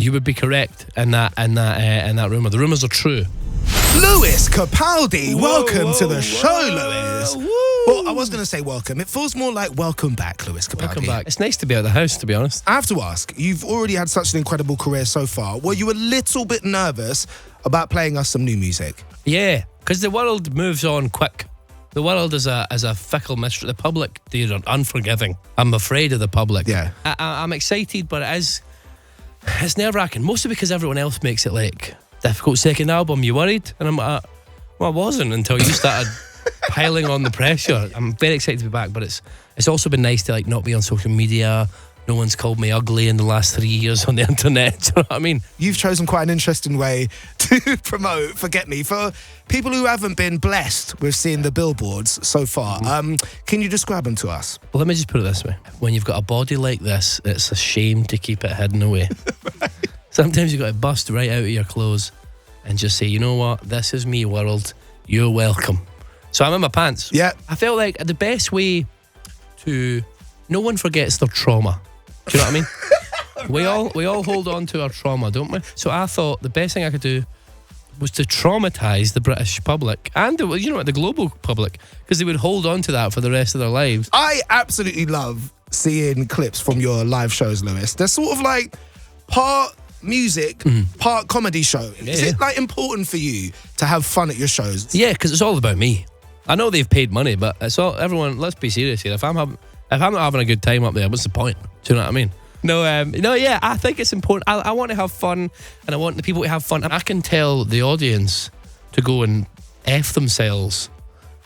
you would be correct in that rumour. The rumours are true. Lewis Capaldi, welcome to the show, Lewis. Well, I was going to say welcome. It feels more like welcome back, Lewis Capaldi. Welcome back. It's nice to be out of the house, to be honest. I have to ask, you've already had such an incredible career so far. Were you a little bit nervous about playing us some new music? Yeah, because the world moves on quick. The world is a fickle mystery. The public, they're unforgiving. I'm afraid of the public. Yeah. I'm excited, but it's nerve-wracking. Mostly because everyone else makes it like difficult. Second album, you worried? And I'm like, well, I wasn't until you started piling on the pressure. I'm very excited to be back, but it's also been nice to like not be on social media. No one's called me ugly in the last 3 years on the internet. Do you know what I mean? You've chosen quite an interesting way to promote Forget Me. For people who haven't been blessed with seeing the billboards so far, can you describe them to us? Well, let me just put it this way. When you've got a body like this, it's a shame to keep it hidden away. Right. Sometimes you've got to bust right out of your clothes and just say, you know what? This is me, world. You're welcome. So I'm in my pants. Yeah. I felt like the best way to... No one forgets their trauma. Do you know what I mean? Right. We all hold on to our trauma, don't we? So I thought the best thing I could do was to traumatise the British public and the global public, because they would hold on to that for the rest of their lives. I absolutely love seeing clips from your live shows, Lewis. They're sort of like part music, part comedy show. Yeah. Is it like important for you to have fun at your shows? Yeah, because it's all about me. I know they've paid money, but it's all everyone. Let's be serious here. If I'm not having a good time up there, what's the point? Do you know what I mean? No, yeah, I think it's important. I want to have fun, and I want the people to have fun. And I can tell the audience to go and F themselves,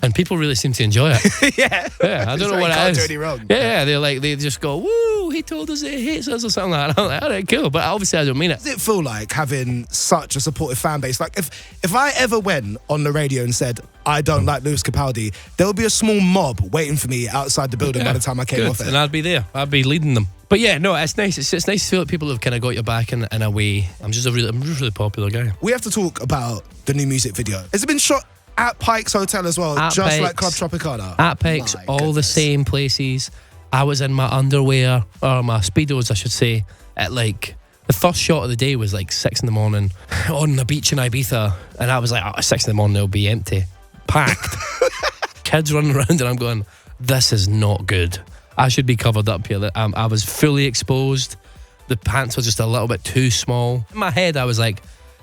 and people really seem to enjoy it. Yeah. I don't know what it is. Do any wrong. Yeah, they just go, woo, he told us he hates us or something like that. I'm like, all right, cool, but obviously I don't mean it. Does it feel like having such a supportive fan base? Like if I ever went on the radio and said, I don't like Lewis Capaldi, there would be a small mob waiting for me outside the building by the time I came off it. And I'd be there. I'd be leading them. But yeah, no, it's nice. It's nice to feel that people have kind of got your back in a way. I'm just a really popular guy. We have to talk about the new music video. Has it been shot at Pike's Hotel as well, just Pike's, like Club Tropicana? At Pike's, all the same places. I was in my underwear, or my Speedos, I should say, at like... The first shot of the day was like 6 in the morning on the beach in Ibiza, and I was like, 6 in the morning, it'll be empty. Packed. Kids running around, and I'm going, this is not good. I should be covered up here. I was fully exposed. The pants were just a little bit too small. In my head, I was like,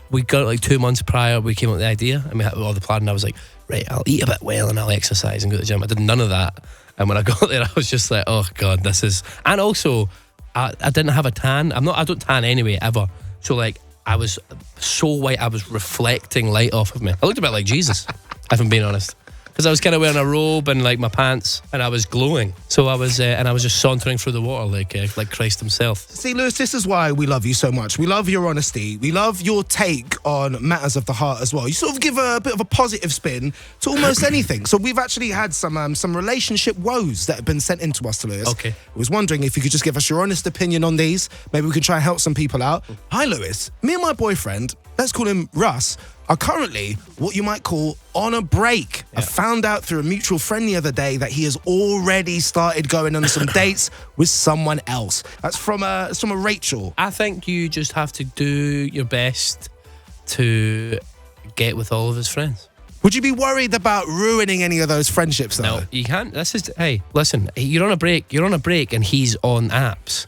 we got it like 2 months prior, we came up with the idea, and we had all the plan, and I was like, right, I'll eat a bit well, and I'll exercise and go to the gym. I did none of that. And when I got there, I was just like, oh God, this is... And also, I didn't have a tan. I don't tan anyway, ever. So like, I was so white, I was reflecting light off of me. I looked a bit like Jesus, if I'm being honest. Because I was kind of wearing a robe and like my pants, and I was glowing. So I was just sauntering through the water like Christ himself. See, Lewis, this is why we love you so much. We love your honesty. We love your take on matters of the heart as well. You sort of give a bit of a positive spin to almost anything. So we've actually had some relationship woes that have been sent in to us, Lewis. Okay. I was wondering if you could just give us your honest opinion on these. Maybe we can try and help some people out. Hi, Lewis. Me and my boyfriend, let's call him Russ, are currently what you might call on a break. Yeah. I found out through a mutual friend the other day that he has already started going on some dates with someone else. That's from a Rachel. I think you just have to do your best to get with all of his friends. Would you be worried about ruining any of those friendships though? No, you can't. Hey, listen, you're on a break and he's on apps.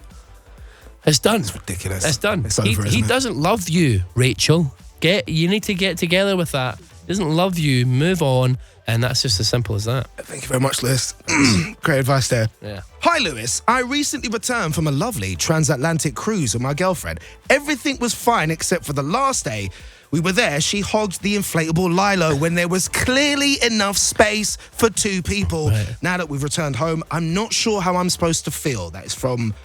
It's done. It's ridiculous. It's done. It's over, he doesn't love you, Rachel. You need to get together with that. He doesn't love you, move on, and that's just as simple as that. Thank you very much, Lewis. Great advice there. Yeah. Hi, Lewis. I recently returned from a lovely transatlantic cruise with my girlfriend. Everything was fine except for the last day we were there. She hogged the inflatable Lilo when there was clearly enough space for 2 people. Right. Now that we've returned home, I'm not sure how I'm supposed to feel. That's from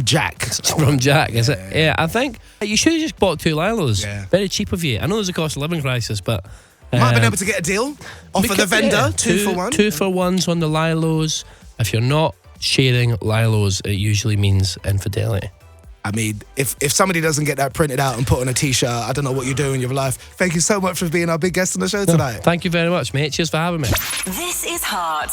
Jack. It's from Jack, is it? Yeah, I think you should have just bought 2 Lilos. Yeah. Very cheap of you. I know there's a cost of living crisis, but... Might have been able to get a deal. Offer the vendor, yeah, 2 for 1. 2 for 1s on the Lilos. If you're not sharing Lilos, it usually means infidelity. I mean, if somebody doesn't get that printed out and put on a T-shirt, I don't know what you're doing in your life. Thank you so much for being our big guest on the show tonight. Thank you very much, mate. Cheers for having me. This is Heart.